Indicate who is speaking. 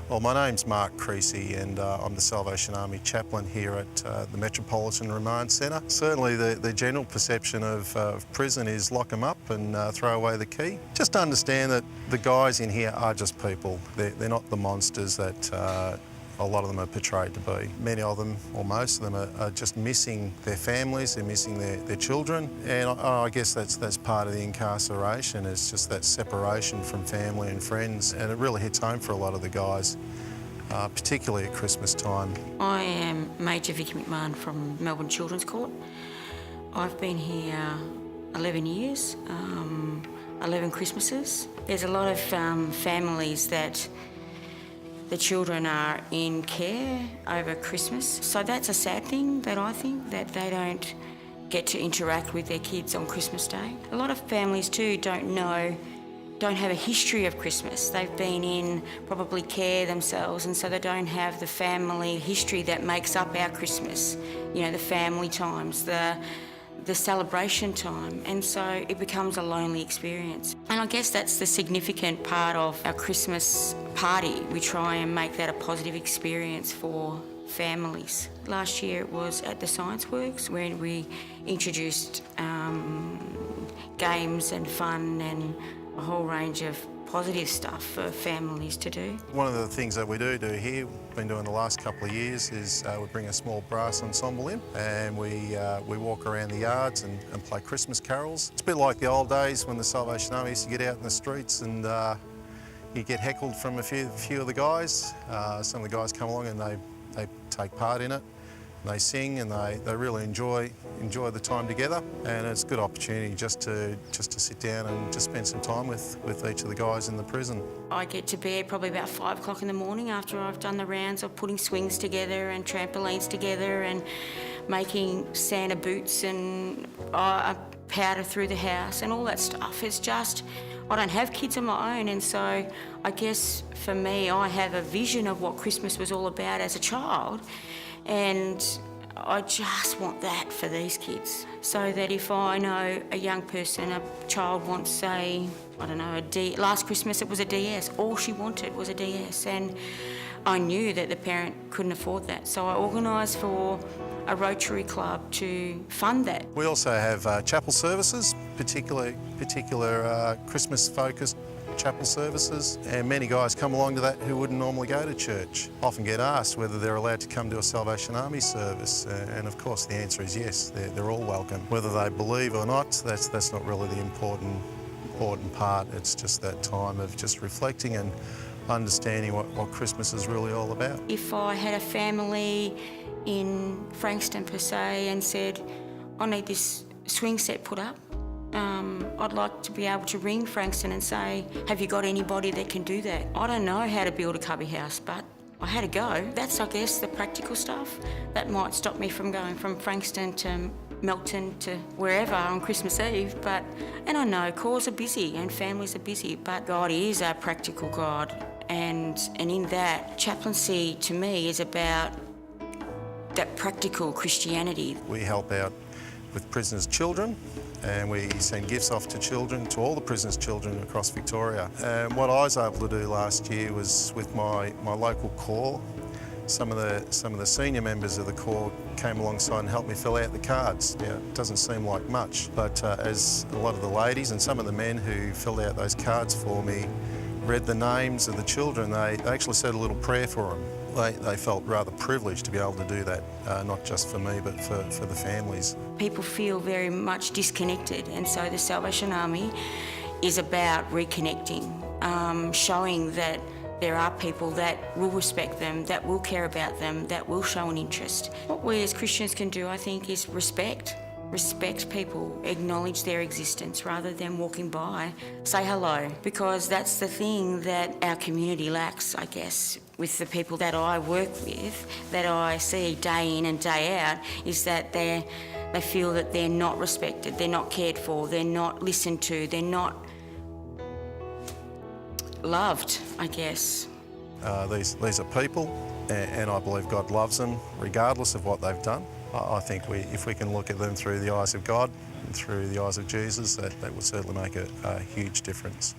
Speaker 1: Well, my name's Mark Creasy and I'm the Salvation Army chaplain here at the Metropolitan Remand Centre. Certainly the general perception of prison is lock them up and throw away the key. Just understand that the guys in here are just people. They're not the monsters that a lot of them are portrayed to be. Many of them, or most of them, are just missing their families, they're missing their children, and I guess that's part of the incarceration. It's just that separation from family and friends, and it really hits home for a lot of the guys, particularly at Christmas time.
Speaker 2: I am Major Vicky McMahon from Melbourne Children's Court. I've been here 11 years, 11 Christmases. There's a lot of families that the children are in care over Christmas. So that's a sad thing that I think, that they don't get to interact with their kids on Christmas Day. A lot of families too don't have a history of Christmas. They've been in probably care themselves, and so they don't have the family history that makes up our Christmas. You know, the family times, the celebration time, and so it becomes a lonely experience. And I guess that's the significant part of our Christmas party. We try and make that a positive experience for families. Last year it was at the Science Works, where we introduced games and fun and a whole range of positive stuff for families to do.
Speaker 1: One of the things that we do here, we've been doing the last couple of years, is we bring a small brass ensemble in and we walk around the yards and play Christmas carols. It's a bit like the old days when the Salvation Army used to get out in the streets and you get heckled from a few of the guys. Some of the guys come along and they take part in it. They sing and they really enjoy the time together, and it's a good opportunity just to sit down and just spend some time with each of the guys in the prison.
Speaker 2: I get to bed probably about 5 o'clock in the morning after I've done the rounds of putting swings together and trampolines together and making Santa boots and powder through the house and all that stuff. It's just, I don't have kids of my own, and so I guess for me, I have a vision of what Christmas was all about as a child. And I just want that for these kids, so that if I know a young person, a child wants, say, I don't know, last Christmas it was a DS. All she wanted was a DS, and I knew that the parent couldn't afford that. So I organised for a Rotary Club to fund that.
Speaker 1: We also have chapel services, particular Christmas-focused chapel services, and many guys come along to that who wouldn't normally go to church. Often get asked whether they're allowed to come to a Salvation Army service, and of course the answer is yes, they're all welcome. Whether they believe or not, that's not really the important part. It's just that time of just reflecting and understanding what Christmas is really all about.
Speaker 2: If I had a family in Frankston per se and said, I need this swing set put up, I'd like to be able to ring Frankston and say, have you got anybody that can do that? I don't know how to build a cubby house, but I had to go. That's, I guess, the practical stuff that might stop me from going from Frankston to Melton to wherever on Christmas Eve. And I know corps are busy and families are busy, but God is our practical God. And in that, chaplaincy to me is about that practical Christianity.
Speaker 1: We help out with prisoners' children, and we send gifts off to children, to all the prisoners' children across Victoria. And what I was able to do last year was with my local corps. Some of the senior members of the corps came alongside and helped me fill out the cards. Now, it doesn't seem like much, but as a lot of the ladies and some of the men who filled out those cards for me read the names of the children, they actually said a little prayer for them. They felt rather privileged to be able to do that, not just for me, but for the families.
Speaker 2: People feel very much disconnected, and so the Salvation Army is about reconnecting, showing that there are people that will respect them, that will care about them, that will show an interest. What we as Christians can do, I think, is respect people, acknowledge their existence rather than walking by. Say hello, because that's the thing that our community lacks, I guess, with the people that I work with, that I see day in and day out, is that they feel that they're not respected, they're not cared for, they're not listened to, they're not loved, I guess.
Speaker 1: These are people, and I believe God loves them regardless of what they've done. I think if we can look at them through the eyes of God and through the eyes of Jesus, that will certainly make a huge difference.